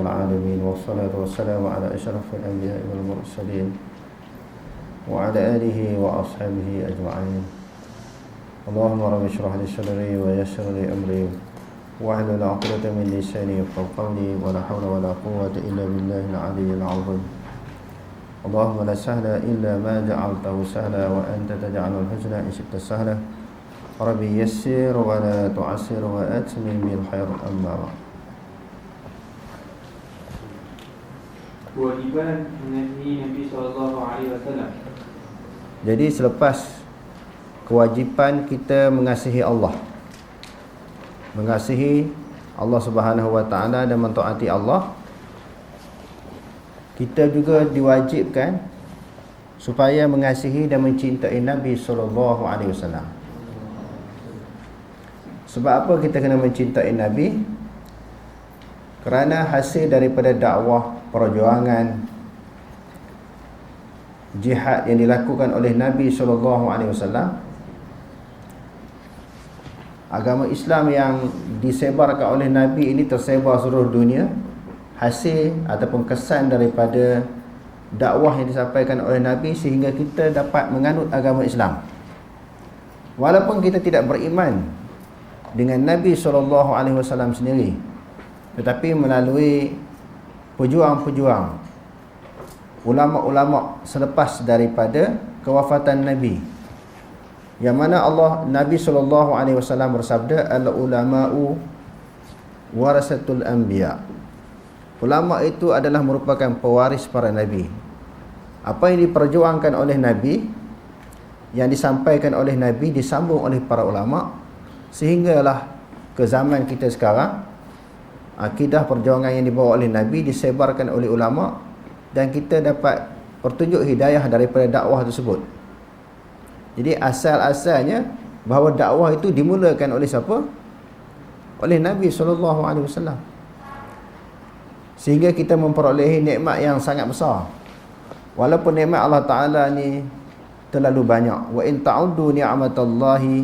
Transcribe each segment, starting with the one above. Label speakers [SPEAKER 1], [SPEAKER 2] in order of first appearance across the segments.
[SPEAKER 1] العالمين والصلاة والسلام على أشرف الأنبياء والمرسلين وعلى آله وأصحابه أجمعين. اللهم رب اشرح لي صدري ويسر لي أمري واحلل عقدة من لساني يفقهوا قولي ولا حول ولا قوة إلا بالله العلي العظيم. اللهم لا سهل إلا ما جعلته سهلا وأنت تجعل الحزن إن شئت سهلا. ربي يسر ولا تعسر وأتمم بالخير. أما بعد.
[SPEAKER 2] Kewajiban mengasihi Nabi SAW.
[SPEAKER 1] Jadi selepas kewajipan kita mengasihi Allah, mengasihi Allah Subhanahu wa taala dan mentaati Allah, kita juga diwajibkan supaya mengasihi dan mencintai Nabi sallallahu alaihi wasallam. Sebab apa kita kena mencintai Nabi? Kerana hasil daripada dakwah, perjuangan, jihad yang dilakukan oleh Nabi sallallahu alaihi wasallam, agama Islam yang disebarkan oleh Nabi ini tersebar seluruh dunia. Hasil ataupun kesan daripada dakwah yang disampaikan oleh Nabi sehingga kita dapat menganut agama Islam. Walaupun kita tidak beriman dengan Nabi SAW sendiri, tetapi melalui pejuang-pejuang, ulama-ulama selepas daripada kewafatan Nabi, yang mana Nabi SAW bersabda, al-ulama'u warasatul anbiya. Ulama itu adalah merupakan pewaris para Nabi. Apa yang diperjuangkan oleh Nabi, yang disampaikan oleh Nabi, disambung oleh para ulama, sehinggalah ke zaman kita sekarang, akidah perjuangan yang dibawa oleh Nabi disebarkan oleh ulama, dan kita dapat petunjuk hidayah daripada dakwah tersebut. Jadi asal-asalnya bahawa dakwah itu dimulakan oleh siapa? Oleh Nabi SAW. Sehingga kita memperolehi nikmat yang sangat besar. Walaupun nikmat Allah Ta'ala ni terlalu banyak. Wa in ta'uddu ni'matallahi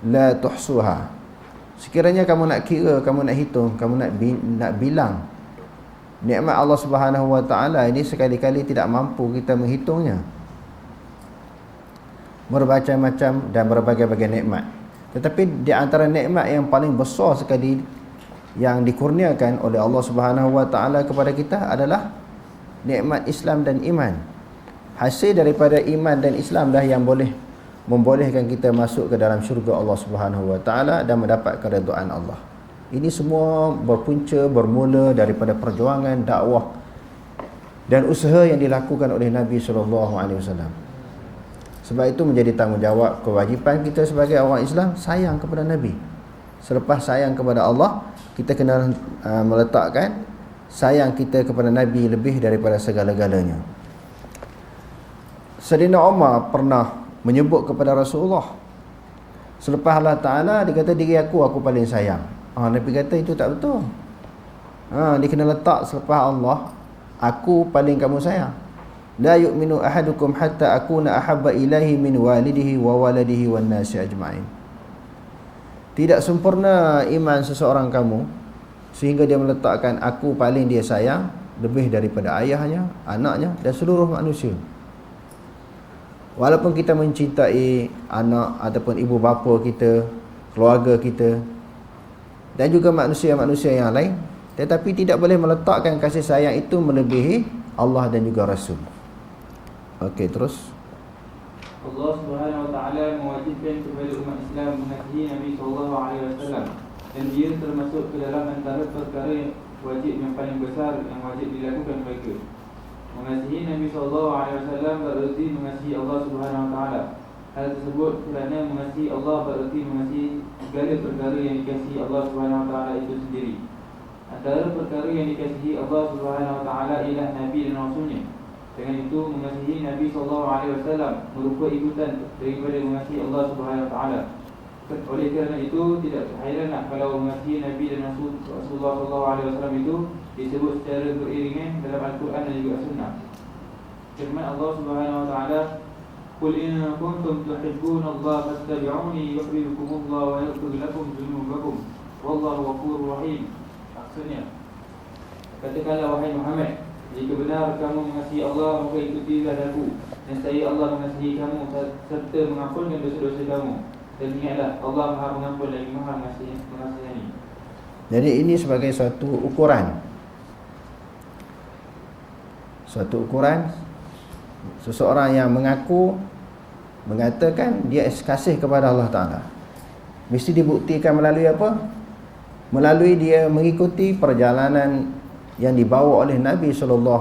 [SPEAKER 1] la tuhsuha. Sekiranya kamu nak kira, kamu nak hitung, kamu nak bilang nikmat Allah Subhanahu wa taala ini, sekali-kali tidak mampu kita menghitungnya. Bermacam-macam dan berbagai-bagai nikmat. Tetapi di antara nikmat yang paling besar sekali yang dikurniakan oleh Allah Subhanahu wa taala kepada kita adalah nikmat Islam dan iman. Hasil daripada iman dan Islam dah yang boleh membolehkan kita masuk ke dalam syurga Allah Subhanahu wa taala dan mendapat keridaan Allah. Ini semua bermula daripada perjuangan, dakwah dan usaha yang dilakukan oleh Nabi sallallahu alaihi wasallam. Sebab itu menjadi tanggungjawab, kewajipan kita sebagai orang Islam sayang kepada Nabi. Selepas sayang kepada Allah, kita kena meletakkan sayang kita kepada Nabi lebih daripada segala-galanya. Sayyidina Umar pernah menyebut kepada Rasulullah, selepas Allah Ta'ala, dia kata diri aku paling sayang. Nabi kata itu tak betul. Dia kena letak selepas Allah, aku paling kamu sayang. La yu'minu ahadukum hatta akuna ahabba ilaihi min walidihi wa waladihi wan nasi ajma'in. Tidak sempurna iman seseorang kamu sehingga dia meletakkan aku paling dia sayang lebih daripada ayahnya, anaknya dan seluruh manusia. Walaupun kita mencintai anak ataupun ibu bapa kita, keluarga kita dan juga manusia-manusia yang lain, tetapi tidak boleh meletakkan kasih sayang itu melebihi Allah dan juga Rasul. Okey, terus.
[SPEAKER 2] Allah Subhanahu wa taala mewajibkan kepada umat Islam mengasihi Nabi SAW, dan dia termasuk ke dalam antara perkara yang wajib yang paling besar yang wajib dilakukan mereka. Mengasihi Nabi SAW bererti mengasihi Allah Subhanahu wa taala. Hal tersebut kerana mengasihi Allah bererti mengasihi segala perkara yang dikasihi Allah Subhanahu wa taala itu sendiri. Antara perkara yang dikasihi Allah Subhanahu wa taala ialah Nabi dan Rasulnya. Dengan itu mengasihi Nabi SAW merupakan ikutan daripada mengasihi Allah Subhanahu wa taala. Oleh kerana itu tidak heranlah kalau mengasihi Nabi dan Rasulullah SAW itu disebut secara beriringan dalam Al-Quran dan juga Sunnah. Firman Allah Subhanahu wa taala, "Qul in kuntum tuhibbunallaha fattabi'uni yuhibbukumullahu wa yaghfir lakum dhunubakum wallahu ghafurur rahim." Maksudnya, Katakanlah wahai Muhammad, jika benar kamu mengasihi Allah, maka ikutilah aku. Nescaya Allah mengasihi kamu serta mengampunkan dosa-dosa kamu. Dan ingatlah, Allah Maha Pengampun lagi Maha Mengasihani.
[SPEAKER 1] Jadi ini sebagai suatu ukuran. Suatu ukuran seseorang yang mengatakan dia kasih kepada Allah Ta'ala, mesti dibuktikan melalui apa? Melalui dia mengikuti perjalanan yang dibawa oleh Nabi SAW.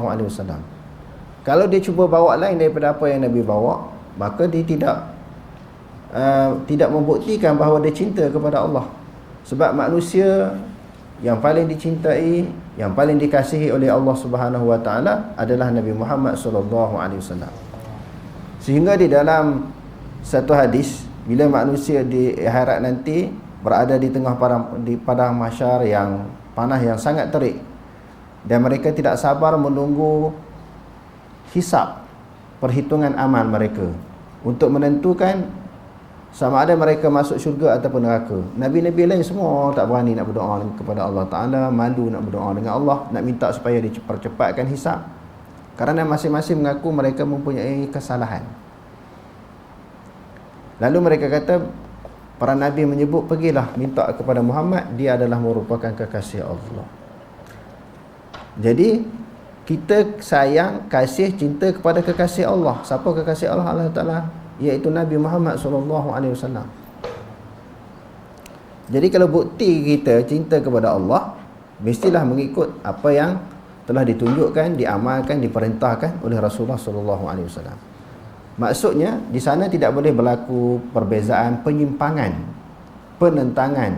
[SPEAKER 1] Kalau dia cuba bawa lain daripada apa yang Nabi bawa, maka dia tidak membuktikan bahawa dia cinta kepada Allah. Sebab manusia yang paling dicintai, yang paling dikasihi oleh Allah Subhanahu Wa Taala adalah Nabi Muhammad SAW. Sehingga di dalam satu hadis, bila manusia di akhirat nanti berada di tengah padang mahsyar yang panas yang sangat terik, dan mereka tidak sabar menunggu hisab, perhitungan amal mereka, untuk menentukan sama ada mereka masuk syurga ataupun neraka. Nabi-nabi lain semua tak berani nak berdoa kepada Allah Ta'ala, malu nak berdoa dengan Allah, nak minta supaya dipercepatkan hisab, kerana masing-masing mengaku mereka mempunyai kesalahan. Lalu mereka kata, para Nabi menyebut, pergilah minta kepada Muhammad, dia adalah merupakan kekasih Allah. Jadi kita sayang, kasih, cinta kepada kekasih Allah. Siapa kekasih Allah? Allah Ta'ala, iaitu Nabi Muhammad SAW. Jadi kalau bukti kita cinta kepada Allah, mestilah mengikut apa yang telah ditunjukkan, diamalkan, diperintahkan oleh Rasulullah SAW. Maksudnya di sana tidak boleh berlaku perbezaan, penyimpangan, penentangan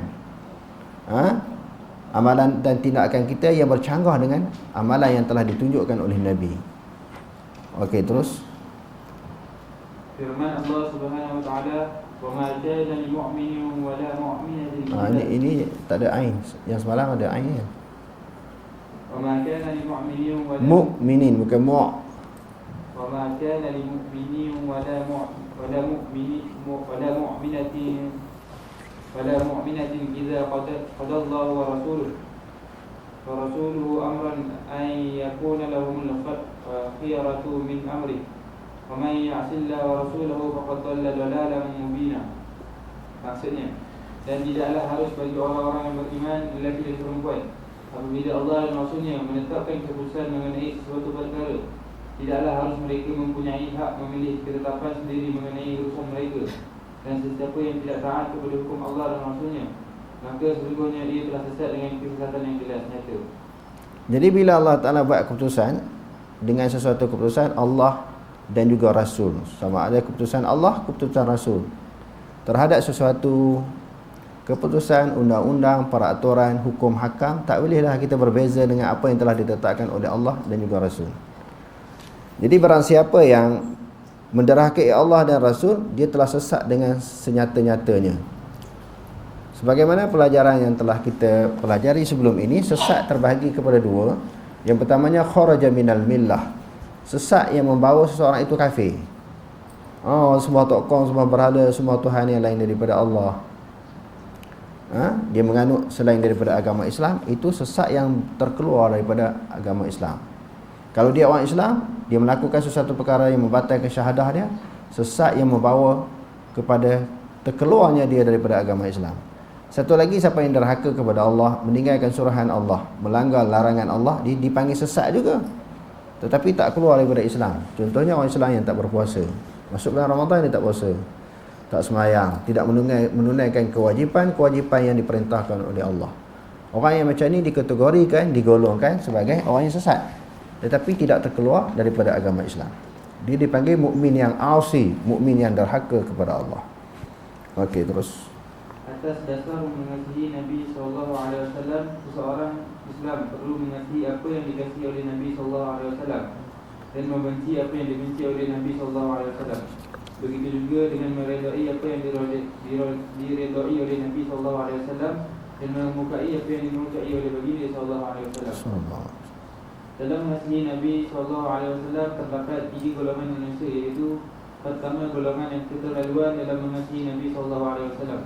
[SPEAKER 1] amalan dan tindakan kita yang bercanggah dengan amalan yang telah ditunjukkan oleh Nabi. Okey, terus
[SPEAKER 2] firman Allah Subhanahu Wa Taala, wa ma kana lil mu'minin wa la mu'minatin.
[SPEAKER 1] Ini tak ada ain. Yang semalam ada ain ya.
[SPEAKER 2] Wa ma kana lil mu'minin wa la
[SPEAKER 1] mu'minin, bukan mu'.
[SPEAKER 2] Wa ma kana lil mu'minin wa la mu'minatin idza qada Allah wa rasuluhu amran an yakuna lahumul khiyaratu min amri. Wa man ya'sillahu wa rasulahu faqad dhalla dhalalan mubina. Maksudnya, dan tidaklah harus bagi orang-orang yang beriman, lelaki dan perempuan, apabila Allah dan Rasulnya menetapkan keputusan mengenai sesuatu perkara, tidaklah harus mereka mempunyai hak memilih ketetapan sendiri mengenai urusan mereka. Dan sesiapa yang tidak taat kepada hukum Allah dan Rasulnya, maka sesungguhnya ia telah sesat dengan kesesatan yang jelas nyata.
[SPEAKER 1] Jadi bila Allah Ta'ala buat keputusan dengan sesuatu keputusan Allah dan juga Rasul, sama ada keputusan Allah, keputusan Rasul terhadap sesuatu keputusan, undang-undang, peraturan, hukum, hakam, tak bolehlah kita berbeza dengan apa yang telah ditetapkan oleh Allah dan juga Rasul. Jadi barang siapa yang menderhaki Allah dan Rasul, dia telah sesat dengan senyata-nyatanya. Sebagaimana pelajaran yang telah kita pelajari sebelum ini, sesat terbahagi kepada dua. Yang pertamanya kharaja minal millah, sesat yang membawa seseorang itu kafir. Semua tokoh, semua berhala, semua Tuhan yang lain daripada Allah, dia menganut selain daripada agama Islam, itu sesat yang terkeluar daripada agama Islam. Kalau dia orang Islam, dia melakukan sesuatu perkara yang membatalkan syahadah dia, sesat yang membawa kepada terkeluarnya dia daripada agama Islam. Satu lagi, siapa yang derhaka kepada Allah, meninggalkan suruhan Allah, melanggar larangan Allah, dia dipanggil sesat juga, tetapi tak keluar daripada Islam. Contohnya orang Islam yang tak berpuasa, masuk bulan Ramadan dia tak puasa, tak semayang, tidak menunaikan kewajipan yang diperintahkan oleh Allah. Orang yang macam ni dikategorikan, digolongkan sebagai orang yang sesat, tetapi tidak terkeluar daripada agama Islam. Dia dipanggil mukmin yang asi, mukmin yang derhaka kepada Allah. Okey, terus.
[SPEAKER 2] Atas dasar mengasihi Nabi SAW, seseorang Islam perlu mengasihi apa yang dikasihi oleh Nabi SAW dan membenci apa yang dibenci oleh Nabi SAW. Begitu juga dengan meredai apa yang diredai oleh Nabi SAW dan memukai apa yang dimukai oleh baginda SAW. Dalam mengasihi Nabi SAW terdapat 3 golongan manusia, iaitu pertama, golongan yang keterlaluan dalam mengasihi Nabi SAW.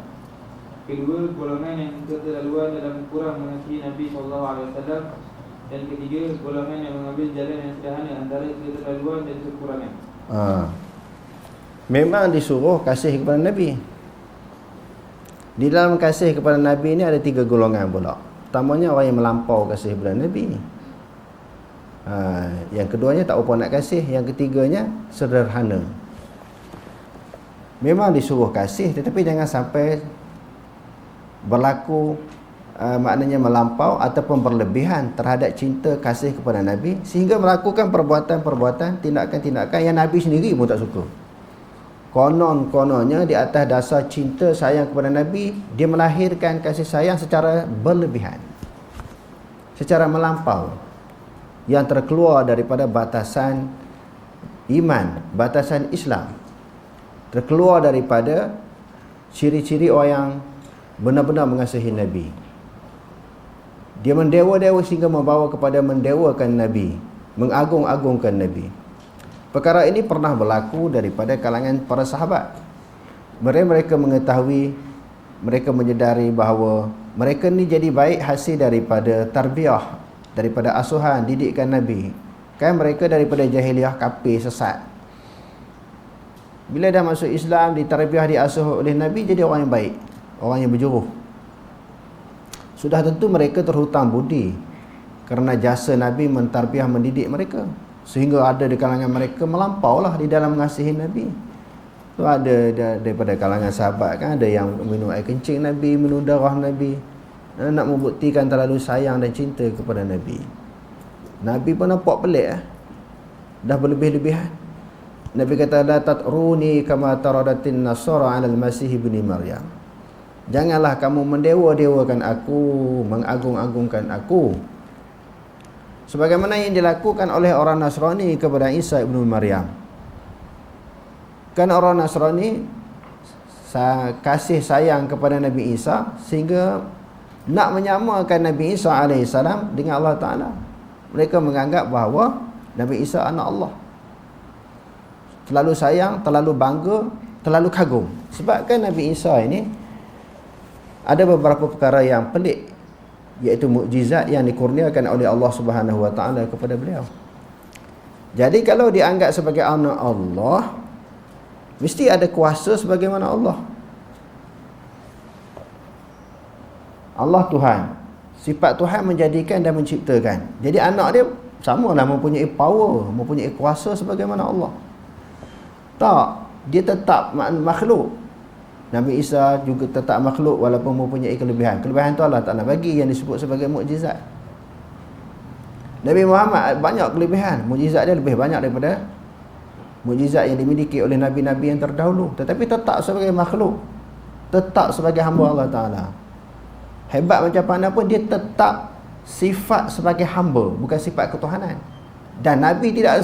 [SPEAKER 2] Kedua, golongan yang keterlaluan dalam kurang mengasihi Nabi SAW. Dan ketiga, golongan yang mengambil jalan yang sederhana antara keterlaluan dan kekurangan.
[SPEAKER 1] Memang disuruh kasih kepada Nabi. Di dalam kasih kepada Nabi ni ada 3 golongan pula. Pertamanya orang yang melampau kasih kepada Nabi. Yang keduanya tak apa nak kasih. Yang ketiganya sederhana. Memang disuruh kasih, tetapi jangan sampai berlaku maknanya melampau ataupun berlebihan terhadap cinta kasih kepada Nabi, sehingga melakukan perbuatan-perbuatan, tindakan-tindakan yang Nabi sendiri pun tak suka. Konon-kononnya di atas dasar cinta sayang kepada Nabi, dia melahirkan kasih sayang secara berlebihan, secara melampau, yang terkeluar daripada batasan iman, batasan Islam, terkeluar daripada ciri-ciri orang yang benar-benar mengasihi Nabi. Dia mendewa-dewa sehingga membawa kepada mendewakan Nabi, mengagung-agungkan Nabi. Perkara ini pernah berlaku daripada kalangan para sahabat. Mereka mengetahui, mereka menyedari bahawa mereka ni jadi baik hasil daripada tarbiyah, daripada asuhan, didikan Nabi. Kan mereka daripada jahiliah kafir sesat. Bila dah masuk Islam, ditarbiyah, diasuh oleh Nabi, jadi orang yang baik, orang yang berjuruh. Sudah tentu mereka terhutang budi kerana jasa Nabi mentarbiyah, mendidik mereka, sehingga ada di kalangan mereka melampaulah di dalam mengasihi Nabi. Tu ada daripada kalangan sahabat kan, ada yang minum air kencing Nabi, minum darah Nabi, nak membuktikan terlalu sayang dan cinta kepada Nabi. Nabi pun nampak pelik dah berlebih-lebihan. Nabi kata, la tatruni kama taradatin nasara 'alal masih ibni Maryam. Janganlah kamu mendewa-dewakan aku, mengagung-agungkan aku, sebagaimana yang dilakukan oleh orang Nasrani kepada Isa ibnu Maryam. Kan orang Nasrani kasih sayang kepada Nabi Isa sehingga nak menyamakan Nabi Isa alaihissalam dengan Allah Ta'ala. Mereka menganggap bahawa Nabi Isa anak Allah. Terlalu sayang, terlalu bangga, terlalu kagum. Sebab kan Nabi Isa ini ada beberapa perkara yang pelik, iaitu mukjizat yang dikurniakan oleh Allah Subhanahu Wa Taala kepada beliau. Jadi kalau dianggap sebagai anak Allah, mesti ada kuasa sebagaimana Allah. Allah Tuhan, sifat Tuhan menjadikan dan menciptakan. Jadi anak dia samalah mempunyai power, mempunyai kuasa sebagaimana Allah. Tak, dia tetap makhluk. Nabi Isa juga tetap makhluk walaupun mempunyai kelebihan. Kelebihan tu Allah Ta'ala bagi yang disebut sebagai mukjizat. Nabi Muhammad banyak kelebihan, mukjizat dia lebih banyak daripada mukjizat yang dimiliki oleh nabi-nabi yang terdahulu. Tetapi tetap sebagai makhluk, tetap sebagai hamba Allah Ta'ala. Hebat macam mana pun, dia tetap sifat sebagai hamba, bukan sifat ketuhanan. Dan Nabi tidak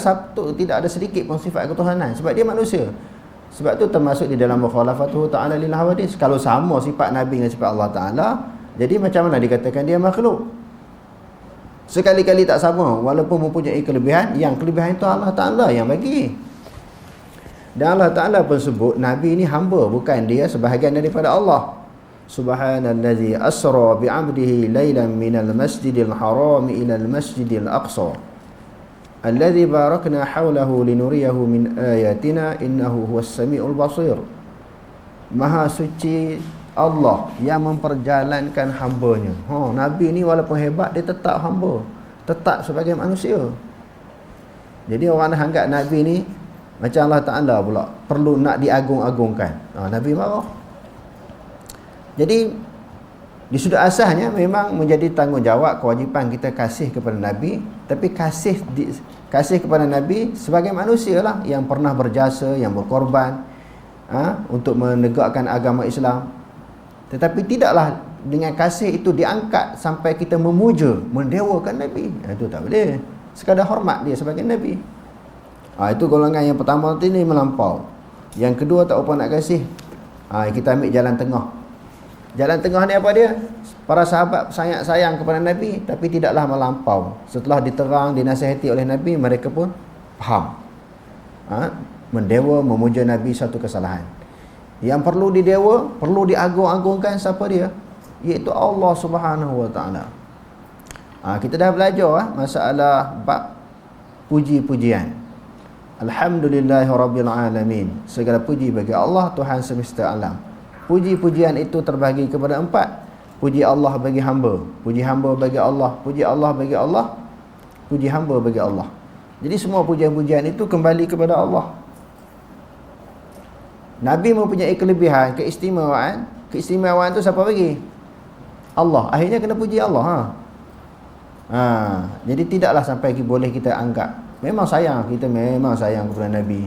[SPEAKER 1] ada sedikit pun sifat ketuhanan, sebab dia manusia. Sebab tu termasuk di dalam mukhalafatuhu ta'ala lil hawadis. Kalau sama sifat Nabi dengan sifat Allah Ta'ala, jadi macam mana dikatakan dia makhluk? Sekali-kali tak sama, walaupun mempunyai kelebihan, yang kelebihan itu Allah Ta'ala yang bagi. Dan Allah Ta'ala pun sebut Nabi ini hamba, bukan dia sebahagian daripada Allah. Subhanallazi asra bi'abdihi laylan minal masjidil haram ilal masjidil aqsa alladzi barakna hawlahu linuriyahu min ayatina innahu huwas samiul basir. Maha suci Allah yang memperjalankan hambanya. Nabi ni walaupun hebat, dia tetap hamba, tetap sebagai manusia. Jadi orang nak anggap Nabi ni macam Allah Ta'ala pula, perlu nak diagung-agungkan. Nabi marah. Jadi di sudut asalnya memang menjadi tanggungjawab, kewajipan kita kasih kepada Nabi, tapi kasih kepada Nabi sebagai manusia lah, yang pernah berjasa, yang berkorban untuk menegakkan agama Islam. Tetapi tidaklah dengan kasih itu diangkat sampai kita memuja, mendewakan Nabi. Itu tak boleh. Sekadar hormat dia sebagai Nabi. Itu golongan yang pertama ni melampau. Yang kedua tak apa nak kasih. Kita ambil jalan tengah. Jalan tengah ni apa dia? Para sahabat sangat sayang kepada Nabi, tapi tidaklah melampau. Setelah diterang, dinasihati oleh Nabi, mereka pun faham. Mendewa, memuja Nabi satu kesalahan. Yang perlu didewa, perlu diagung-agungkan siapa dia? Iaitu Allah Subhanahu Wa Ta'ala. Kita dah belajar masalah bab puji-pujian. Alhamdulillahirabbil alamin. Segala puji bagi Allah, Tuhan semesta alam. Puji-pujian itu terbahagi kepada 4. Puji Allah bagi hamba, puji hamba bagi Allah, puji Allah bagi Allah, puji hamba bagi Allah. Jadi semua pujian-pujian itu kembali kepada Allah. Nabi mempunyai kelebihan, keistimewaan. Keistimewaan tu siapa bagi? Allah. Akhirnya kena puji Allah. Jadi tidaklah sampai boleh kita anggap memang sayang, kita memang sayang kepada Nabi.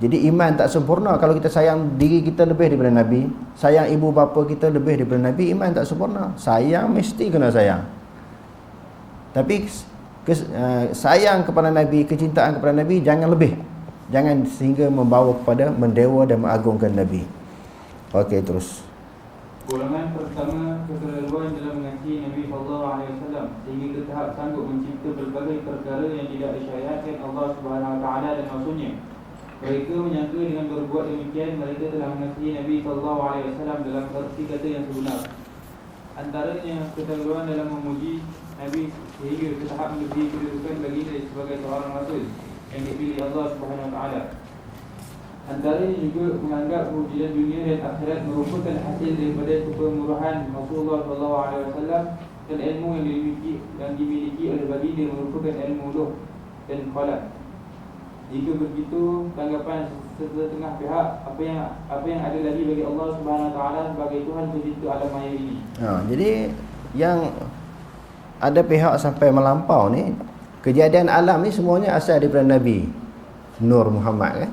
[SPEAKER 1] Jadi iman tak sempurna kalau kita sayang diri kita lebih daripada Nabi, sayang ibu bapa kita lebih daripada Nabi, iman tak sempurna. Sayang mesti kena sayang. Tapi sayang kepada Nabi, kecintaan kepada Nabi jangan lebih. Jangan sehingga membawa kepada mendewa dan mengagungkan Nabi. Okey, terus.
[SPEAKER 2] Golongan pertama, keterlaluan dalam mengasihi Nabi SAW sehingga ke tahap sanggup mencipta berbagai perkara yang tidak disyariatkan Allah SWT dan Rasulnya. Mereka menyangka dengan berbuat demikian mereka telah mengasihi Nabi SAW dalam arti kata yang sebenar. Antaranya keterlaluan dalam memuji Nabi sehingga ke tahap melebihi kedudukan baginda sebagai seorang Rasul yang dipilih Allah SWT. Antaranya juga menganggap kewujudan dunia dan akhirat merupakan hasil daripada kepemurahan Rasulullah SAW dan ilmu yang dimiliki oleh baginda merupakan ilmu uluh dan khalaq. Jika begitu, tanggapan setengah pihak apa yang ada lagi bagi Allah SWT sebagai Tuhan pencipta alam maya ini.
[SPEAKER 1] Jadi yang ada pihak sampai melampau ni, kejadian alam ni semuanya asal daripada Nabi Nur Muhammad kan.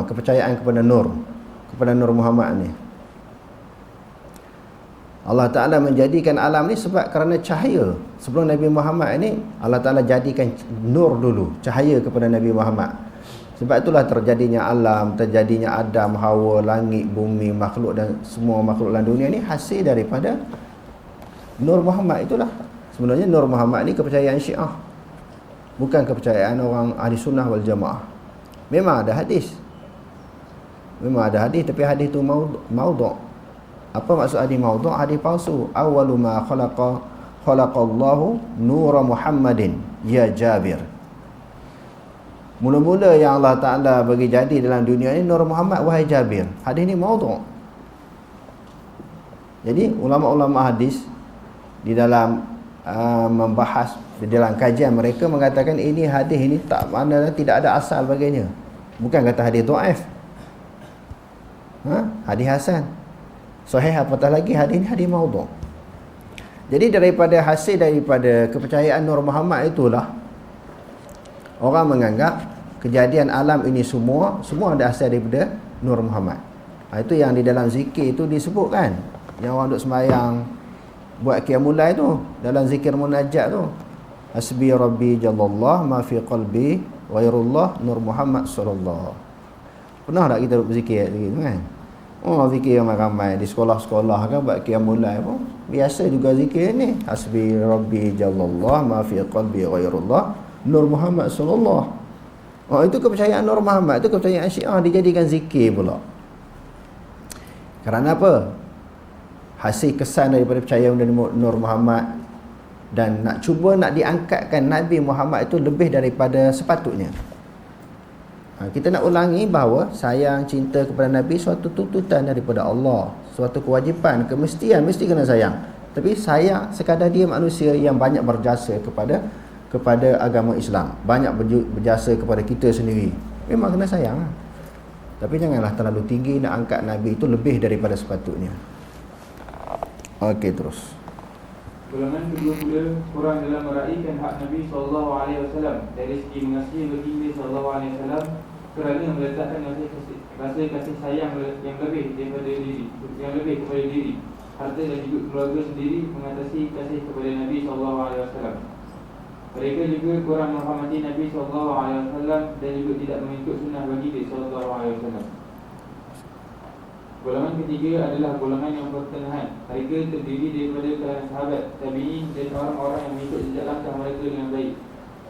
[SPEAKER 1] Kepercayaan kepada Nur Muhammad ni. Allah Ta'ala menjadikan alam ni sebab kerana cahaya. Sebelum Nabi Muhammad ni, Allah Ta'ala jadikan nur dulu, cahaya kepada Nabi Muhammad. Sebab itulah terjadinya alam, terjadinya Adam, Hawa, langit, bumi, makhluk dan semua makhluk dalam dunia ni hasil daripada Nur Muhammad itulah. Sebenarnya Nur Muhammad ni kepercayaan Syiah, bukan kepercayaan orang Ahli Sunnah wal Jamaah. Memang ada hadis, tapi hadis tu maudhu'. Apa maksud hadis maudhu'? Hadis palsu. Awwalu ma khalaqallahu nura Muhammadin ya Jabir. Mula-mula yang Allah Ta'ala bagi jadi dalam dunia ini Nur Muhammad, wahai Jabir. Hadis ni maudhu'. Jadi ulama-ulama hadis di dalam membahas, di dalam kajian mereka mengatakan ini hadis ini tak mana, tidak ada asal baginya. Bukan kata hadis dhaif, hadis hasan, sahih, apatah lagi hadis ini hadis maudhu'. Jadi hasil daripada kepercayaan Nur Muhammad itulah orang menganggap kejadian alam ini semua ada asal daripada Nur Muhammad. Itu yang di dalam zikir itu disebutkan, yang orang duk sembahyang buat qiyamul lail tu, dalam zikir munajat tu, hasbi rabbi jalallah ma fi qalbi ghairullah Nur Muhammad sallallahu. Pernah tak kita berzikir gitu kan? Zikir ramai-ramai di sekolah-sekolah kan buat qiyamul lail pun biasa juga zikir ni, hasbi rabbi jalallah ma fi qalbi ghairullah Nur Muhammad sallallahu. Itu kepercayaan Nur Muhammad, itu kepercayaan Syiah dijadikan zikir pula. Kerana apa? Hasil kesan daripada percaya kepada Nur Muhammad dan nak diangkatkan Nabi Muhammad itu lebih daripada sepatutnya. Kita nak ulangi bahawa sayang, cinta kepada Nabi suatu tuntutan daripada Allah, suatu kewajipan, kemestian, mesti kena sayang. Tapi sayang sekadar dia manusia yang banyak berjasa kepada agama Islam, banyak berjasa kepada kita sendiri, memang kena sayang. Tapi janganlah terlalu tinggi nak angkat Nabi itu lebih daripada sepatutnya. Okey, terus.
[SPEAKER 2] Golongan kedua pula kurang dalam meraihkan hak Nabi SAW dari segi mengasihi baginda SAW kerana meletakkan rasa kasih sayang yang lebih kepada diri, harta dan juga keluarga sendiri mengatasi kasih kepada Nabi SAW. Mereka juga kurang menghormati Nabi SAW dan juga tidak mengikut sunnah baginda SAW. Golongan ketiga adalah golongan yang pertengahan. Mereka terdiri daripada kalangan sahabat, tabi'in dan orang-orang yang mengikut jejak langkah mereka dengan baik.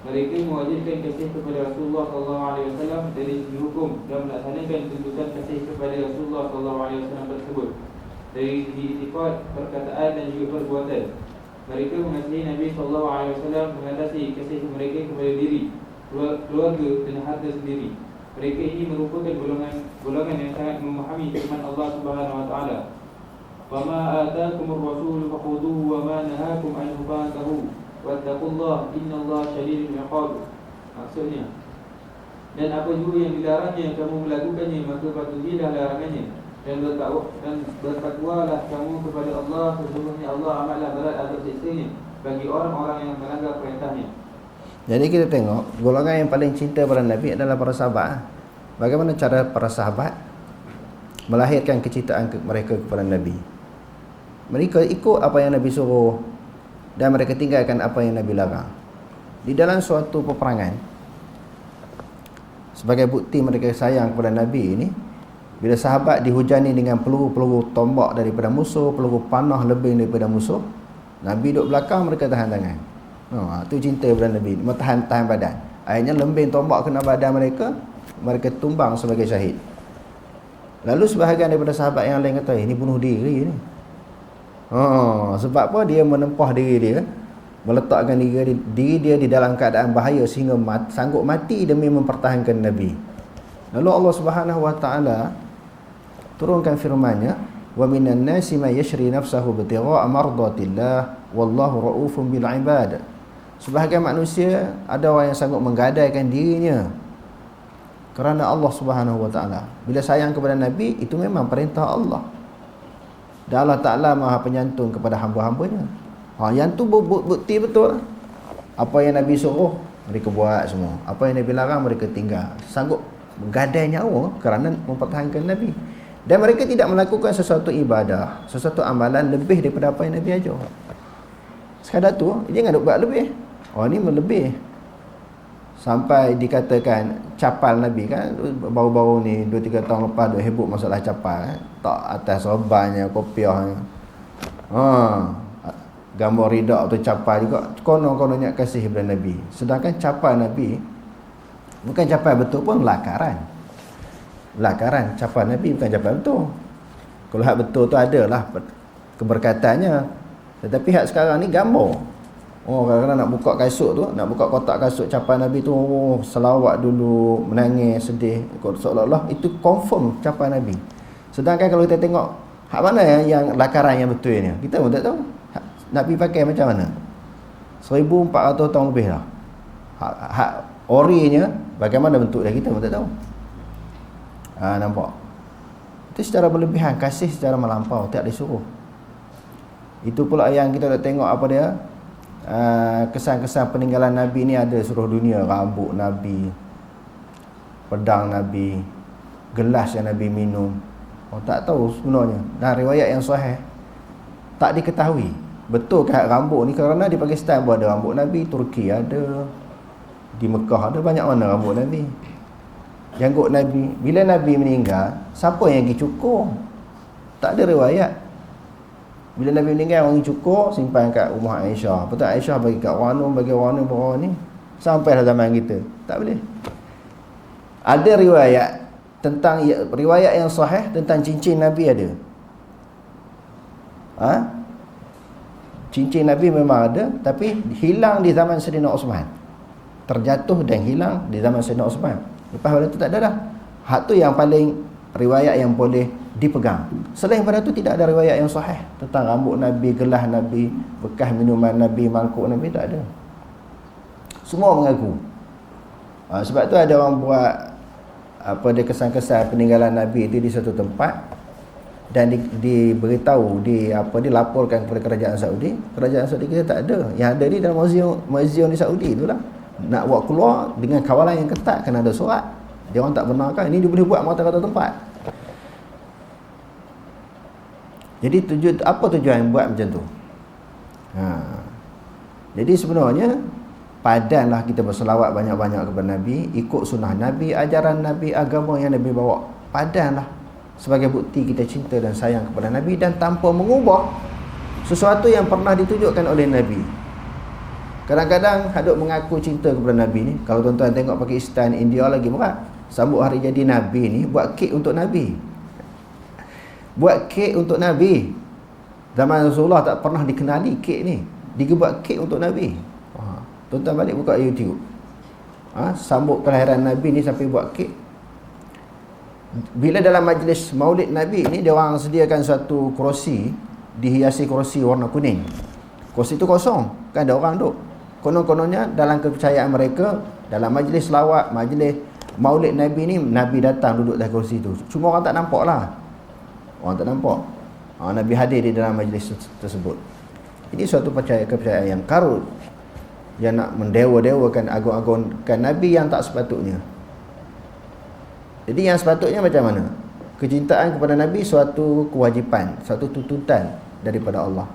[SPEAKER 2] Mereka mewajibkan kasih kepada Rasulullah SAW dari segi hukum dan melaksanakan tuntutan kasih kepada Rasulullah SAW tersebut dari segi itikad, perkataan dan juga perbuatan. Mereka mengasihi Nabi SAW mengatasi kasih mereka kepada diri, keluarga dan harta sendiri. Mereka ini merupakan golongan yang sangat memahami firman Allah Subhanahu wa taala. "Wa ma ataakumur rasul fakhudhuhu wa ma nahakum anhu fantahu wattaqullaha innallaha shadidul 'iqab." Maksudnya, dan apa juga yang dilarangnya kamu melakukannya, maka patuhilah larangannya, dan bertakwalah kamu kepada Allah, sesungguhnya Allah amatlah berat atas siksanya bagi orang-orang yang melanggar perintahnya.
[SPEAKER 1] Jadi kita tengok golongan yang paling cinta pada Nabi adalah para sahabat. Bagaimana cara para sahabat melahirkan kecintaan mereka kepada Nabi? Mereka ikut apa yang Nabi suruh dan mereka tinggalkan apa yang Nabi larang. Di dalam suatu peperangan, sebagai bukti mereka sayang kepada Nabi ini, bila sahabat dihujani dengan peluru-peluru tombak daripada musuh, peluru panah lebih daripada musuh, Nabi duduk belakang, mereka tahan tangan. Itu cinta kepada Nabi, tahan badan. Akhirnya lembing tombak kena badan mereka, mereka tumbang sebagai syahid. Lalu sebahagian daripada sahabat yang lain kata, ini bunuh diri ni. Sebab apa? Dia menempah diri dia, meletakkan diri dia di dalam keadaan bahaya sehingga sanggup mati demi mempertahankan Nabi. Lalu Allah Subhanahu wa taala turunkan firman-Nya, wa minan nasi may yashri nafsahu bitigha'a mardatillah wallahu raufun bil ibad. Sebahagian manusia ada orang yang sanggup menggadaikan dirinya kerana Allah Subhanahu wa taala. Bila sayang kepada Nabi, itu memang perintah Allah. Dan Allah Taala Maha penyantun kepada hamba-hambanya. Yang tu bukti betul. Apa yang Nabi suruh, mereka buat semua. Apa yang Nabi larang, mereka tinggal. Sanggup menggadai nyawa kerana mempertahankan Nabi. Dan mereka tidak melakukan sesuatu ibadah, sesuatu amalan lebih daripada apa yang Nabi ajar. Sekadar tu, jangan nak buat lebih. Ni melebih. Sampai dikatakan capal Nabi kan, baru-baru ni 2-3 tahun lepas duk heboh masalah capal kan? Tak atas sorbannya, kopiahnya. Gambar ridak tu capal juga, konon-kononnya kasih kepada Nabi. Sedangkan capal Nabi bukan capal betul pun lakaran. Capal Nabi bukan capal betul. Kalau hak betul tu adalah keberkatannya. Tetapi hak sekarang ni gambar. Kadang-kadang nak buka kasut tu, nak buka kotak kasut capal Nabi tu, selawat dulu, menangis, sedih, seolah-olah itu confirm capal Nabi. Sedangkan kalau kita tengok hak mana yang lakaran yang betulnya, kita pun tak tahu. Nabi pakai macam mana? 1400 tahun lebih lah. Hak orinya bagaimana bentuk dia, kita pun tak tahu. Nampak? Itu secara berlebihan, kasih secara melampau, tak disuruh. Itu pula yang kita nak tengok apa dia, kesan-kesan peninggalan Nabi ni ada seluruh dunia. Rambut Nabi, pedang Nabi, gelas yang Nabi minum. Tak tahu sebenarnya. Dan riwayat yang sahih tak diketahui betul ke rambut ni, kerana di Pakistan pun ada rambut Nabi, Turki ada, di Mekah ada, banyak mana rambut Nabi. Janggut Nabi, bila Nabi meninggal, siapa yang pergi cukur? Tak ada riwayat. Bila Nabi meninggal, orang cukur, simpan kat rumah Aisyah. Betul, Aisyah bagi kat Wanum, bagi Wanum bawah ni, sampailah zaman kita. Tak boleh. Ada riwayat tentang, riwayat yang sahih tentang cincin Nabi ada. Cincin Nabi memang ada, tapi hilang di zaman Sayyidina Uthman. Terjatuh dan hilang di zaman Sayyidina Uthman. Lepas pada tu tak ada dah. Hak tu yang paling riwayat yang boleh dipegang. Selain pada tu tidak ada riwayat yang sahih tentang rambut Nabi, gelas Nabi, bekas minuman Nabi, mangkuk Nabi, tak ada. Semua mengaku. Sebab tu ada orang buat dia kesan-kesan peninggalan Nabi itu di satu tempat dan diberitahu, dilaporkan kepada kerajaan Saudi. Kerajaan Saudi kita tak ada. Yang ada di dalam muzium di Saudi itulah. Nak buat keluar dengan kawalan yang ketat, kena ada surat. Dia orang tak benarkan. Ini dia boleh buat mata-mata tempat. Jadi apa tujuan buat macam tu? Jadi sebenarnya padanlah kita berselawat banyak-banyak kepada Nabi, ikut sunnah Nabi, ajaran Nabi, agama yang Nabi bawa. Padanlah sebagai bukti kita cinta dan sayang kepada Nabi, dan tanpa mengubah sesuatu yang pernah ditunjukkan oleh Nabi. Kadang-kadang hadut mengaku cinta kepada Nabi ni. Kalau tuan-tuan tengok Pakistan, India lagi berat. Sambut hari jadi Nabi ni, buat kek untuk Nabi. Buat kek untuk Nabi. Zaman Rasulullah tak pernah dikenali kek ni. dia buat kek untuk Nabi. Tuan-tuan balik buka YouTube. Sambut kelahiran Nabi ni sampai buat kek. Bila dalam majlis maulid Nabi ni, dia orang sediakan satu kerusi, dihiasi kerusi warna kuning. Kerusi tu kosong, kan ada orang duduk. Konon-kononnya dalam kepercayaan mereka, dalam majlis selawat, majlis maulid Nabi ni, Nabi datang duduk dalam kerusi tu. Cuma orang tak nampak lah. Orang tak nampak. Nabi hadir di dalam majlis tersebut. Ini suatu kepercayaan yang karut, yang nak mendewa-dewakan, agung-agungkan Nabi yang tak sepatutnya. Jadi yang sepatutnya macam mana? Kecintaan kepada Nabi suatu kewajipan, suatu tuntutan daripada Allah.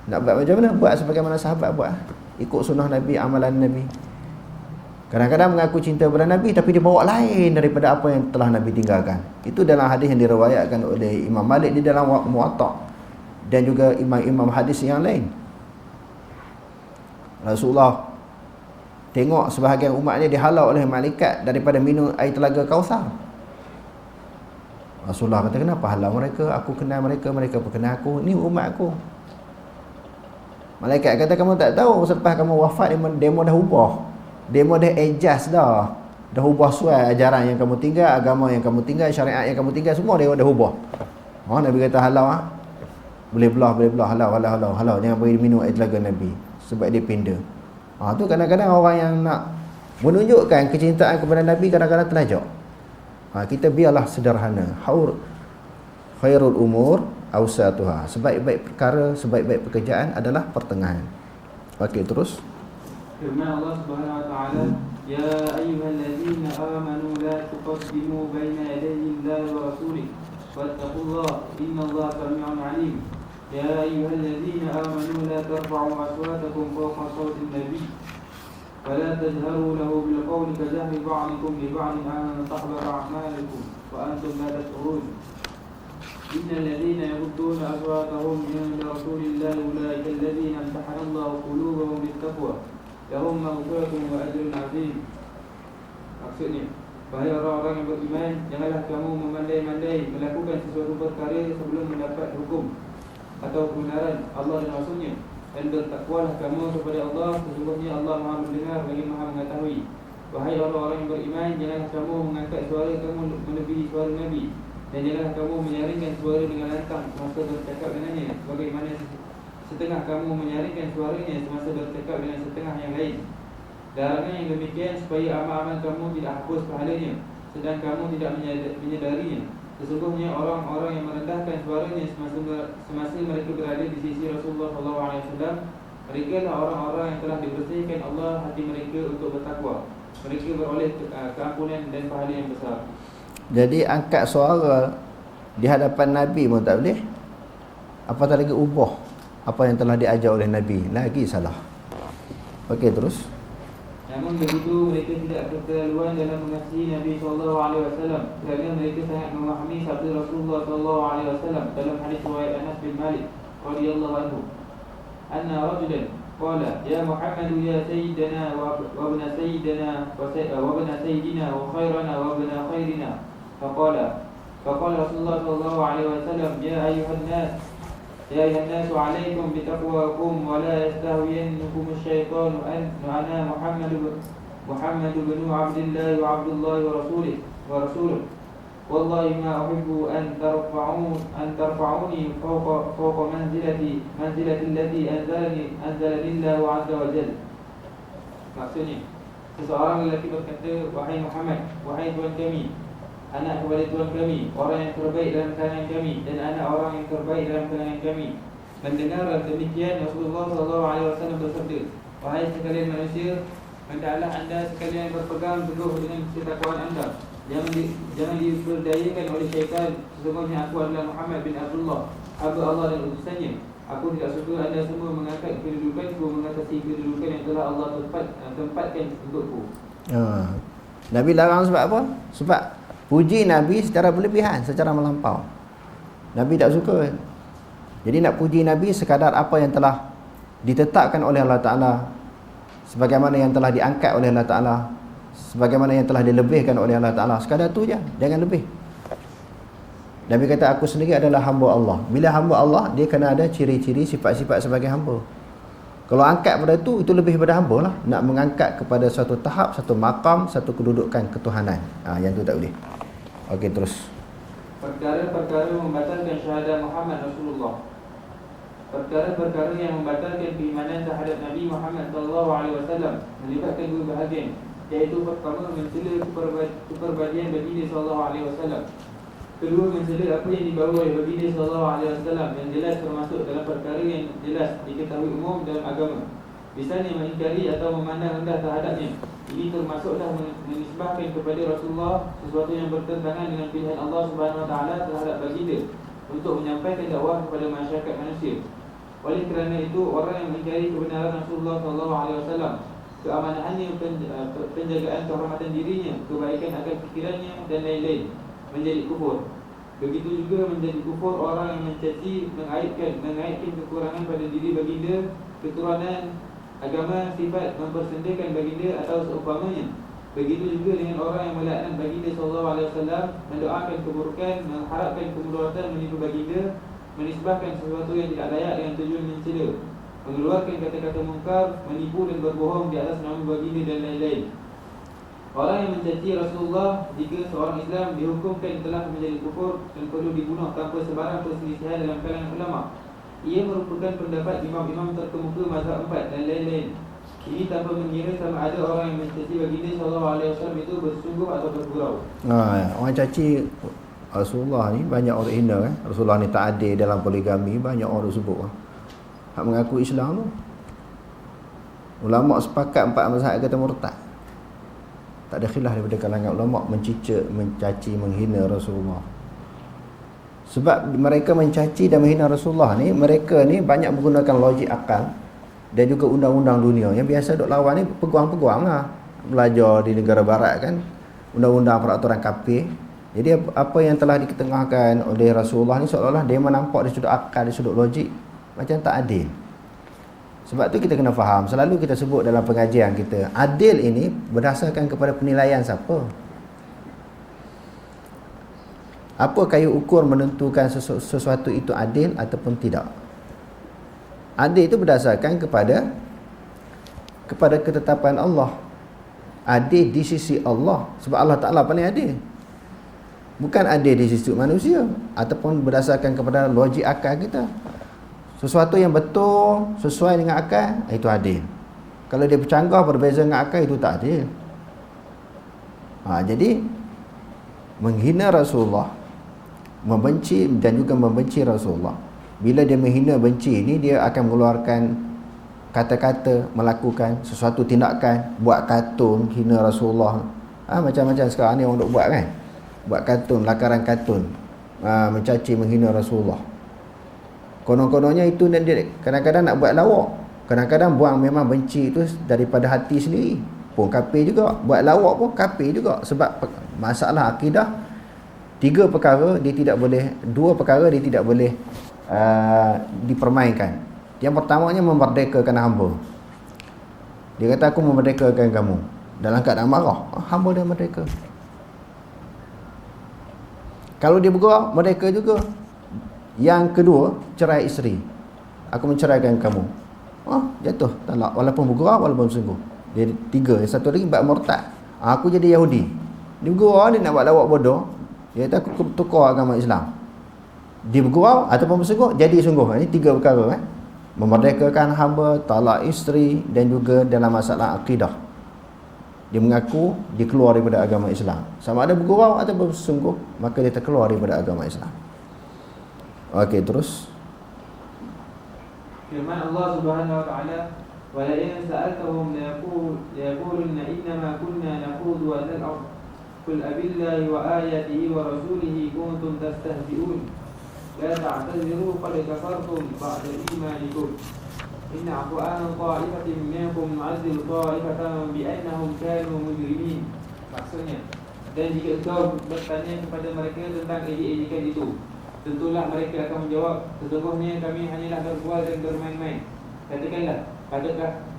[SPEAKER 1] Nak buat macam mana? Buat sebagaimana sahabat buat. Ikut sunnah Nabi, amalan Nabi. Kadang-kadang mengaku cinta kepada Nabi, tapi dia bawa lain daripada apa yang telah Nabi tinggalkan. Itu dalam hadis yang diriwayatkan oleh Imam Malik di dalam Muwatta' dan juga imam-imam hadis yang lain. Rasulullah tengok sebahagian umatnya dihalau oleh malaikat daripada minum air telaga Kausar. Rasulullah kata, kenapa halau mereka? Aku kenal mereka, mereka pun kenal aku. Ni umat aku. Malaikat kata, kamu tak tahu selepas kamu wafat, demo dah ubah. Demo dah adjust dah. Dah ubah sesuai ajaran yang kamu tinggal, agama yang kamu tinggal, syariat yang kamu tinggal, semua dia dah ubah. Nabi kata halau boleh belah, halau. Jangan bagi minum air telaga Nabi sebab dia pindah. Tu kadang-kadang orang yang nak menunjukkan kecintaan kepada Nabi kadang-kadang terlajak. Kita biarlah sederhana. Khairul umur awsatuha. Sebaik-baik perkara, sebaik-baik pekerjaan adalah pertengahan. Okey, terus.
[SPEAKER 2] Firman Allah Subhanahu wa taala, ya ayyuhallazina amanu la tuqaddimu baina yadayi Allahi wa rasulih wattaqullaha innallaha samii'un 'aliim. يا أيها الذين آمنوا لا ترفعوا أصواتكم فوق صوت النبي ولا تجهروا له بالقول كجهر بعضكم لبعض أن تحبط أعمالكم وأنتم لا تشعرون إن الذين يغضون أصواتهم عند رسول الله أولئك الذين امتحن الله قلوبهم بالتقوى لهم مغفرة وأجر عظيم. Maksudnya, wahai orang-orang yang beriman, janganlah kamu memandai-mandai melakukan sesuatu perkara sebelum mendapat hukum atau kebenaran Allah dan Rasulnya, dan bertakwalah kamu kepada Allah, sesungguhnya Allah Maha mendengar lagi Maha mengetahui. Wahai orang-orang yang beriman, janganlah kamu mengangkat suara kamu melebihi suara Nabi, dan janganlah kamu menyaringkan suara dengan lantang semasa bercakap dengannya, sebagaimana setengah kamu menyaringkan suaranya semasa bercakap dengan setengah yang lain. Larangan yang demikian supaya amal-amal kamu tidak hapus pahalanya, sedang kamu tidak menyadarinya. Sesungguhnya orang-orang yang merendahkan suaranya semasa mereka berada di sisi Rasulullah SAW, mereka lah orang-orang yang telah dibersihkan Allah hati mereka untuk bertakwa. Mereka beroleh keampunan dan pahala yang besar.
[SPEAKER 1] Jadi angkat suara di hadapan Nabi pun tak boleh. Apatah lagi ubah apa yang telah diajar oleh Nabi, lagi salah. Okey, terus.
[SPEAKER 2] Namun begitu mereka tidak keterlaluan dalam mengasihi Nabi SAW, kerana mereka sangat memahami sabda Rasulullah SAW dalam hadis riwayat Anas bin Malik radhiyallahu anhu, anna rajulan qala ya Muhammad ya sayyidana wa ibn sayyidina wa ibn sayyidina wa khairana wa ibn khairina faqala Rasulullah SAW ya ayuhan nas alaikum bitaqwakum wa la yastahwiyannakum asy-syaitanu ana Muhammad bin Abdullah wa Abdullah wa rasuluh wallahi ma uhibbu an tarfa'uni fawqa manzilati allati anzalani Allah azza wa jalla. Maksudnya, seseorang lelaki berkata, wahai Muhammad, wahai Tuhan kami, anak kepada Tuhan kami, orang yang terbaik dalam kalangan kami, dan anak orang yang terbaik dalam kalangan kami. Mendengar demikian, Rasulullah SAW bersabda, wahai sekalian manusia, hendaklah anda sekalian berpegang teguh dengan ketakwaan anda. Jangan diperdayakan oleh syaitan. Sesungguhnya aku adalah Muhammad bin Abdullah, hamba Allah dan utusannya. Aku tidak suka anda semua mengangkat kedudukanku mengatasi kedudukan yang telah Allah tempatkan untukku.
[SPEAKER 1] Nabi larang sebab apa? Sebab puji Nabi secara berlebihan, secara melampau. Nabi tak suka. Jadi nak puji Nabi sekadar apa yang telah ditetapkan oleh Allah Ta'ala, sebagaimana yang telah diangkat oleh Allah Ta'ala, sebagaimana yang telah dilebihkan oleh Allah Ta'ala. Sekadar tu je, jangan lebih. Nabi kata, aku sendiri adalah hamba Allah. Bila hamba Allah, dia kena ada ciri-ciri sifat-sifat sebagai hamba. Kalau angkat pada itu lebih pada hamba lah. Nak mengangkat kepada satu tahap, satu maqam, satu kedudukan ketuhanan. Yang tu tak boleh. Okey, terus.
[SPEAKER 2] Perkara-perkara membatalkan syahadat Muhammad Rasulullah. Perkara-perkara yang membatalkan keimanan terhadap Nabi Muhammad SAW melibatkan dua bahagian, iaitu pertama mencela kepribadian baginda SAW. Kedua, mencela apa yang dibawa oleh baginda SAW yang jelas termasuk dalam perkara yang jelas diketahui umum dalam agama. Misalnya mengingkari atau memandang rendah terhadapnya. Ini termasuklah menisbahkan kepada Rasulullah sesuatu yang bertentangan dengan pilihan Allah Subhanahu Wa Taala terhadap baginda untuk menyampaikan dakwah kepada masyarakat manusia. Oleh kerana itu, orang yang mengingkari kebenaran Rasulullah SAW, keamanahannya, penjagaan kehormatan dirinya, kebaikan akan fikirannya dan lain-lain, menjadi kufur. Begitu juga menjadi kufur orang yang mencaci, mengaitkan kekurangan pada diri baginda, keturunan, agama, sifat, mempersendakan baginda atau seumpamanya. Begitu juga dengan orang yang melaknat baginda SAW, mendoakan keburukan, mengharapkan kemudaratan menipu baginda, menisbahkan sesuatu yang tidak layak dengan tujuan mencela, mengeluarkan kata-kata mungkar, menipu dan berbohong di atas nama baginda dan lain-lain. Orang yang mencaci Rasulullah jika seorang Islam dihukumkan telah menjadi kufur dan perlu dibunuh tanpa sebarang perselisihan dalam kalangan ulama. Ia merupakan pendapat imam-imam terkemuka mazhab 4 dan lain-lain. Ini tanpa mengira sama ada orang yang mencaci baginda SAW itu bersungguh atau bergurau.
[SPEAKER 1] Orang caci Rasulullah ni banyak orang hina kan. Rasulullah ni tak adil dalam poligami, banyak orang sebut lah. Hak mengaku Islam tu. Ulama sepakat 4 mazhab kata murtad. Tak ada khilaf daripada kalangan ulama mencaci, menghina Rasulullah. Sebab mereka mencaci dan menghina Rasulullah ni, mereka ni banyak menggunakan logik akal dan juga undang-undang dunia. Yang biasa duk lawan ni peguam-peguam lah. Belajar di negara barat kan, undang-undang peraturan kafir. Jadi apa yang telah diketengahkan oleh Rasulullah ni seolah-olah dia menampak dari sudut akal, dari sudut logik macam tak adil. Sebab tu kita kena faham, selalu kita sebut dalam pengajian kita, adil ini berdasarkan kepada penilaian siapa. Apa kayu ukur menentukan sesuatu itu adil ataupun tidak? Adil itu berdasarkan kepada ketetapan Allah. Adil di sisi Allah, sebab Allah Ta'ala paling adil. Bukan adil di sisi manusia ataupun berdasarkan kepada logik akal kita. Sesuatu yang betul sesuai dengan akal, itu adil. Kalau dia bercanggah berbeza dengan akal, itu tak adil. Jadi menghina Rasulullah, membenci dan juga membenci Rasulullah. Bila dia menghina, benci ni, dia akan mengeluarkan kata-kata, melakukan sesuatu tindakan, buat kartun hina Rasulullah. Macam-macam sekarang ni orang duk buat kan, buat kartun, lakaran kartun, mencaci, menghina Rasulullah. Konon-kononnya itu dia kadang-kadang nak buat lawak, kadang-kadang buang memang benci itu daripada hati sendiri, pun kafir juga. Buat lawak pun kafir juga. Sebab masalah akidah, 2 perkara dia tidak boleh dipermainkan. Yang pertamanya memerdekakan hamba. Dia kata aku memerdekakan kamu, dalam keadaan marah, hamba dia merdeka. Kalau dia bergurau, merdeka juga. Yang kedua, cerai isteri, aku menceraikan kamu, jatuh talak, walaupun bergurau, walaupun sungguh. Dia 3. Yang satu lagi bab murtad, aku jadi Yahudi. Dia bergurau, dia nak buat lawak bodoh, dia kata aku tukar agama Islam. Dia bergurau ataupun bersungguh, jadi sungguh. Ini 3 perkara kan? Memerdekakan hamba, talak isteri, dan juga dalam masalah akidah. Dia mengaku dia keluar daripada agama Islam. Sama ada bergurau ataupun bersungguh, maka dia terkeluar daripada agama Islam. Okey, terus
[SPEAKER 2] firman Allah Subhanahu wa taala, "Wa la in sa'altahum la yaqulunna inna ma kunna nakhudhu wa nal'ab qul abillahi wa ayatihi wa rasulihi kuntum tastahzi'un la ta'tadiru qad kafartum ba'da imanikum in 'afu 'an ta'ifatin minkum nu'azzib ta'ifatan bi'annahum kanu mujrimin." Maksudnya, dan jika kau bertanya kepada mereka tentang ejek-ejekan itu, tentulah mereka akan menjawab, sesungguhnya kami hanyalah berbual dan bermain-main. Katakanlah,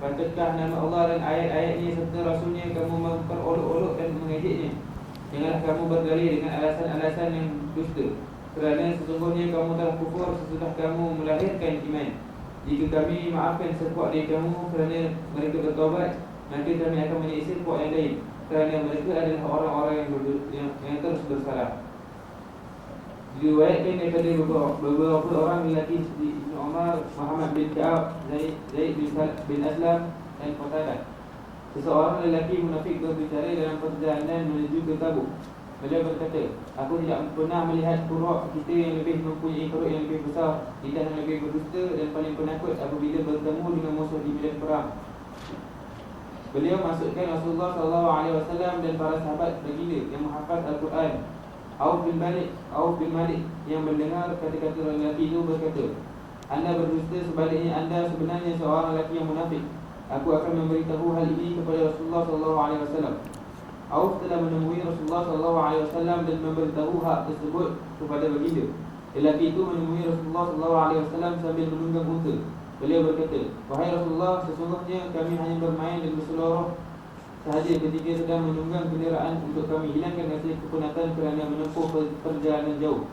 [SPEAKER 2] patutlah nama Allah dan ayat-ayatnya serta Rasulnya kamu memperolok-olok dan mengejeknya. Janganlah kamu berdalih dengan alasan-alasan yang dusta, kerana sesungguhnya kamu telah kufur sesudah kamu melahirkan iman. Jika kami maafkan sepuak dari kamu kerana mereka bertaubat, maka kami akan menyiksa sepuak yang lain kerana mereka adalah orang-orang yang terus bersalah. Diriwayatkan daripada beberapa orang lelaki seperti Ibn Umar, Muhammad bin Ka'ab, Zaid bin Aslam dan Qatadah. Seseorang lelaki munafik berbicara dalam perjalanan menuju ke Tabuk. Beliau berkata, aku tidak pernah melihat kuruk kita yang lebih mempunyai perut yang lebih besar, lidah yang lebih berdusta dan paling penakut apabila bertemu dengan musuh di medan perang. Beliau masukkan Rasulullah SAW dan para sahabat baginda yang menghafaz Al-Quran. Auf bin Malik yang mendengar kata-kata lelaki itu berkata, anda berdusta, sebaliknya anda sebenarnya seorang lelaki yang munafik. Aku akan memberitahu hal ini kepada Rasulullah SAW. Auf telah menemui Rasulullah SAW dan memberitahu hak tersebut kepada baginda. Lelaki itu menemui Rasulullah SAW sambil menunggang unta. Beliau berkata, wahai Rasulullah, sesungguhnya kami hanya bermain dan berseloroh sahaja ketika sedang menunggang kenderaan untuk kami hilangkan rasa kepenatan kerana menempuh perjalanan jauh.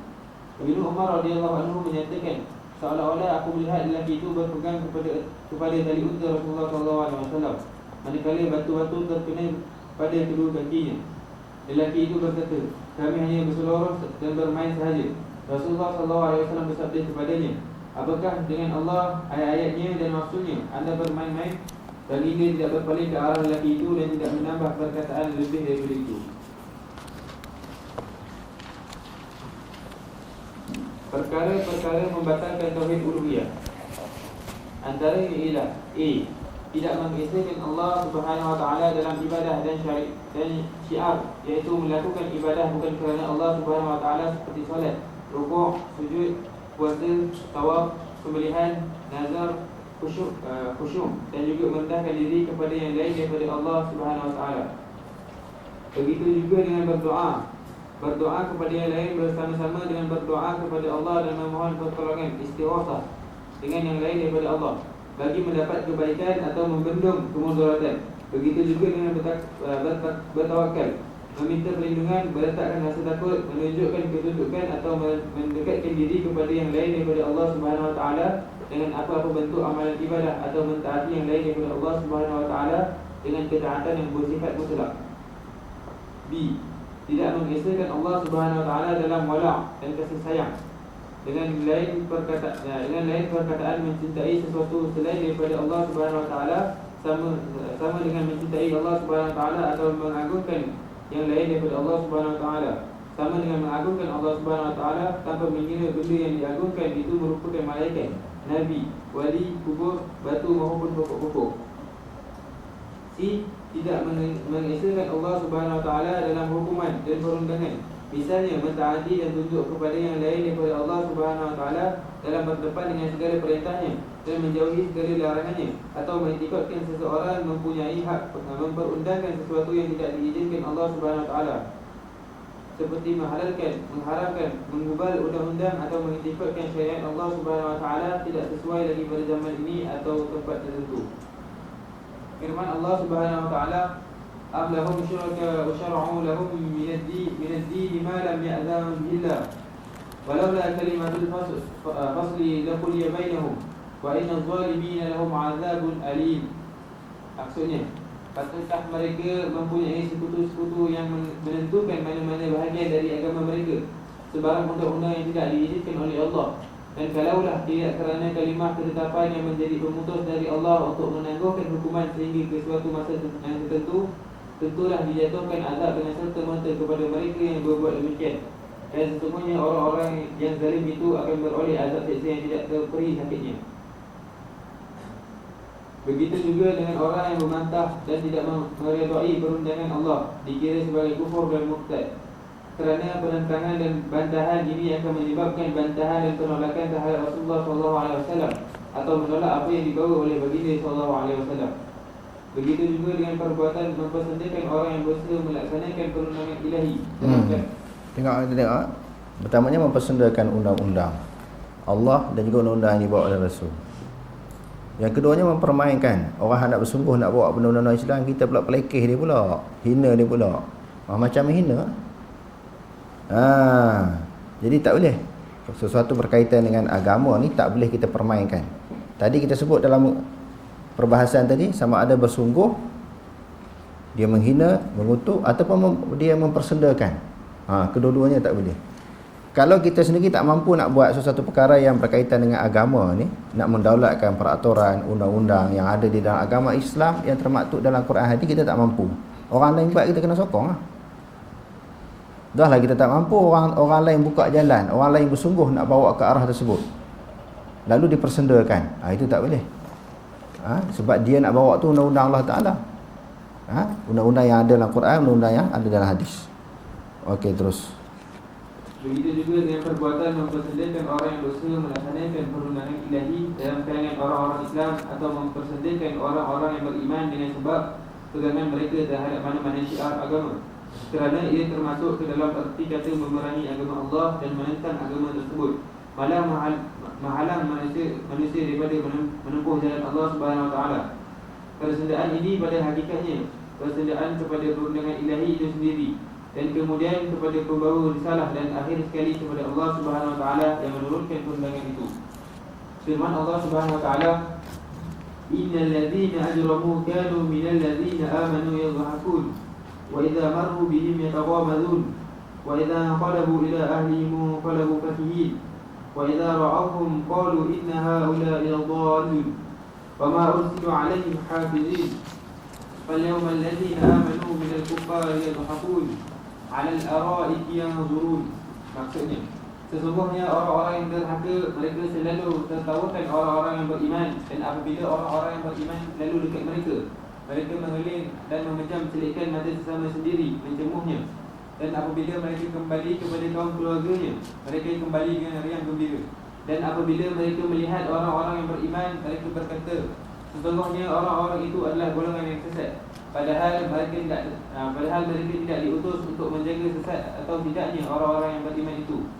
[SPEAKER 2] Ibnu Umar radhiyallahu anhu menyatakan, seolah-olah aku melihat lelaki itu berpegang kepada tali unta Rasulullah SAW, manakala batu-batu terkena pada kedua kakinya. Lelaki itu berkata, kami hanya berseloroh dan bermain sahaja. Rasulullah SAW bersabda kepadanya, apakah dengan Allah, ayat-ayatnya dan maksudnya anda bermain-main? Baginda tidak berpaling ke arah lelaki itu dan tidak menambah perkataan lebih daripada itu. Perkara-perkara membatalkan tauhid uluhiyah. Antaranya ialah A. Tidak mengesahkan Allah Subhanahu Wa Taala dalam ibadah dan syiar, iaitu melakukan ibadah bukan kerana Allah Subhanahu Wa Taala seperti solat, rukuk, sujud, puasa, tawaf, sembelihan, nazar, khusyuk dan juga merendahkan diri kepada yang lain daripada Allah Subhanahu Wa Taala. Begitu juga dengan berdoa kepada yang lain bersama-sama dengan berdoa kepada Allah dan memohon pertolongan, istighatsah dengan yang lain daripada Allah bagi mendapat kebaikan atau membendung kemudaratan. Begitu juga dengan bertawakal, meminta perlindungan, meletakkan rasa takut, menunjukkan ketundukan atau mendekatkan diri kepada yang lain daripada Allah Subhanahu Wa Taala dengan apa-apa bentuk amalan ibadah atau mentaati yang lain daripada Allah Subhanahu Wa Taala dengan ketaatan yang bersifat mutlak. B. Tidak mengesahkan Allah Subhanahu Wa Taala dalam wala' dan kasih sayang dengan lain perkataan mencintai sesuatu selain daripada Allah Subhanahu Wa Taala sama dengan mencintai Allah Subhanahu Wa Taala atau mengagungkan yang lain daripada Allah Subhanahu Wa Taala, sama dengan mengagungkan Allah Subhanahu Wa Taala tanpa mengira benda yang diagungkan itu merupakan malaikat, nabi, wali, kubur, batu maupun pokok-pokok. C. Tidak mengesahkan Allah Subhanahu Wa Taala dalam hukuman dan perundangan. Misalnya mentaati dan tunduk kepada yang lain daripada Allah Subhanahu Wa Taala dalam berdepan dengan segala perintahnya dan menjauhi segala larangannya, atau mengikutkan seseorang mempunyai hak memperundangkan sesuatu yang tidak diizinkan Allah Subhanahu Wa Taala, seperti menghalalkan, mengharamkan, mengubal undang-undang atau mengikutkan syariat Allah Subhanahu Wa Taala tidak sesuai lagi pada zaman ini atau tempat tertentu. Firman Allah Subhanahu Wa Taala, am lahum syuraka wa syara'u lahum min ad-din ma lam ya'zam billah walaula kalimatul fasli laqudiya bainahum wa innal zalimina lahum 'adzabun alim. Maksudnya, apakah mereka mempunyai sekutu-sekutu yang menentukan mana-mana bahagian dari agama mereka sebarang undang-undang yang tidak diizinkan oleh Allah, dan kalaulah tidak kerana kalimah ketetapan yang menjadi pemutus dari Allah untuk menangguhkan hukuman sehingga ke suatu masa yang tertentu, tentulah dijatuhkan azab dengan serta-merta kepada mereka yang berbuat demikian. Dan sesungguhnya orang-orang yang zalim itu akan beroleh azab siksa yang tidak terperi sakitnya. Begitu juga dengan orang yang membantah dan tidak meredai perundangan Allah, dikira sebagai kufur dan murtad. Kerana penentangan dan bantahan ini akan menyebabkan bantahan dan penolakan terhadap Rasulullah SAW atau menolak apa yang dibawa oleh baginda SAW. Begitu juga dengan perbuatan mempersendakan orang yang berusaha melaksanakan perundangan ilahi.
[SPEAKER 1] Tengok. Pertamanya mempersendakan undang-undang Allah dan juga undang-undang yang dibawa oleh Rasul. Yang keduanya mempermainkan. Orang hendak bersungguh nak bawa undang-undang Islam, kita pula pelekeh dia pula, hina dia pula. Macam hina. Jadi tak boleh. Sesuatu berkaitan dengan agama ni tak boleh kita permainkan. Tadi kita sebut dalam perbahasan tadi, sama ada bersungguh, dia menghina, mengutuk, ataupun dia mempersendakan. Kedua-duanya tak boleh. Kalau kita sendiri tak mampu nak buat sesuatu perkara yang berkaitan dengan agama ni, nak mendaulatkan peraturan, undang-undang yang ada di dalam agama Islam yang termaktub dalam Quran hadis, kita tak mampu. Orang lain buat, kita kena sokong lah. Dah lah kita tak mampu, orang lain buka jalan, orang lain bersungguh nak bawa ke arah tersebut, lalu dipersendakan, itu tak boleh. Sebab dia nak bawa tu undang-undang Allah Ta'ala, undang-undang yang ada dalam Quran, undang-undang yang ada dalam hadis. Okey, terus.
[SPEAKER 2] Begitu juga dengan perbuatan mempersendakan orang yang berusaha melaksanakan perundangan ilahi dalam kalangan orang-orang Islam, atau mempersendakan orang-orang yang beriman dengan sebab pegangan mereka terhadap mana-mana syiar agama, kerana ia termasuk ke dalam erti kata memerangi agama Allah dan menentang agama tersebut, malah menghalang manusia daripada menempuh jalan Allah Subhanahu Wa Taala. Persendaan ini pada hakikatnya persendaan kepada perundangan ilahi itu sendiri, dan kemudian kepada pembawa risalah, dan akhir sekali kepada Allah Subhanahu Wa Taala yang menurunkan perundangan itu. Firman Allah Subhanahu Wa Taala, innal ladzina ajramu kanu minal ladzina amanu yadhhakun wa idza marru bihim yataghamazun wa idza qalabu ila ahlihim qalabu fakihin wa idza ra'awhum qalu inna haula'i dhallun wama ursilu 'alaihim hafizin فاليوم الذين آمنوا من الكفار يضحكون على الأرائك ينظرون. Maksudnya, sesungguhnya orang-orang yang derhaka mereka selalu tertawakan orang-orang yang beriman, dan apabila orang-orang yang beriman lalu dekat mereka, mereka mengeling dan memejam selikan mata sesama sendiri mencemuhnya. Dan apabila mereka kembali kepada kaum keluarganya, mereka kembali dengan riang gembira. Dan apabila mereka melihat orang-orang yang beriman, mereka berkata, sesungguhnya orang-orang itu adalah golongan yang sesat, padahal mereka tidak diutus untuk menjaga sesat atau tidaknya orang-orang yang beriman itu.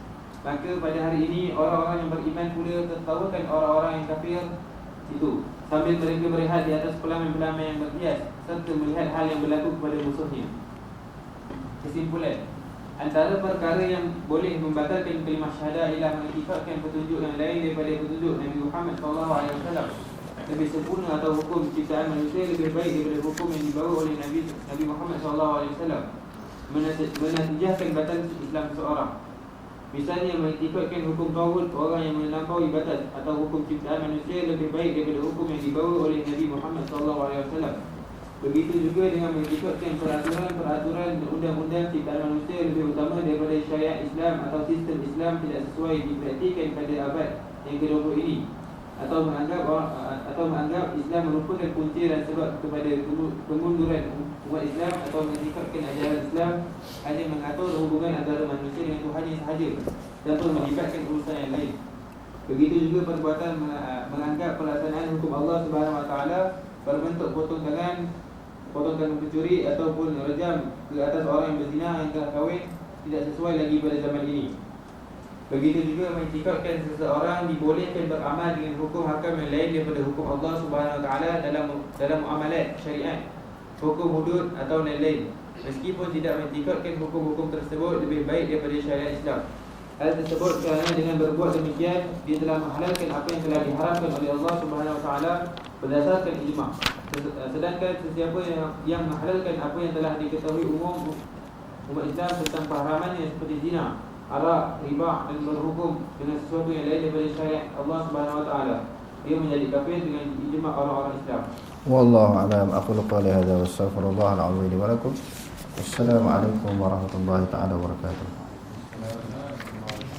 [SPEAKER 2] Maka pada hari ini orang-orang yang beriman pula tertawakan orang-orang yang kafir itu, sambil mereka berehat di atas pelamin-pelamin yang berhias, serta melihat hal yang berlaku kepada musuhnya. Kesimpulan, antara perkara yang boleh membatalkan kalimah syahadah ialah mengikrarkan petunjuk yang lain daripada petunjuk Nabi Muhammad SAW. Lebih sempurna atau hukum ciptaan manusia lebih baik daripada hukum yang dibawa oleh Nabi Muhammad SAW, menatijahkan batal Islam seseorang. Misalnya, mengikutkan hukum tauhid orang yang melampaui batas, atau hukum ciptaan manusia lebih baik daripada hukum yang dibawa oleh Nabi Muhammad SAW. Begitu juga dengan mengikutkan peraturan undang-undang ciptaan manusia lebih utama daripada syariat Islam, atau sistem Islam tidak sesuai dipraktikkan pada abad yang ke-20 ini, atau menganggap Islam merupakan punca dan sebab kepada kemunduran umat Islam, atau mengikutkan ajaran Islam hanya mengatur hubungan antara manusia dengan Tuhannya sahaja tanpa melibatkan urusan yang lain. Begitu juga perbuatan menganggap pelaksanaan hukum Allah Subhanahu Wa Taala berbentuk potong tangan pencuri, ataupun rejam ke atas orang yang berzina yang telah kahwin tidak sesuai lagi pada zaman ini. Begitu juga mengikutkan seseorang dibolehkan beramal dengan hukum hakam yang lain daripada hukum Allah Subhanahu Wa Taala dalam muamalat syariat, hukum hudud atau lain-lain, meskipun tidak mengikutkan hukum-hukum tersebut lebih baik daripada syariat Islam. Hal tersebut kerana dengan berbuat demikian dia telah menghalalkan apa yang telah diharamkan oleh Allah Subhanahu Wa Taala berdasarkan ijma'. Sedangkan sesiapa yang menghalalkan apa yang telah diketahui umum umat Islam tentang keharamannya, seperti zina, arak, riba, dan berhukum dengan sesuatu yang lain daripada syariat Allah Subhanahu Wa Taala, dia menjadi kafir dengan ijma' orang-orang Islam.
[SPEAKER 1] Wallahu a'lam. Aqulu qali hadza wa astaghfirullah al-'azim li wa lakum. Assalamualaikum warahmatullahi taala wabarakatuh.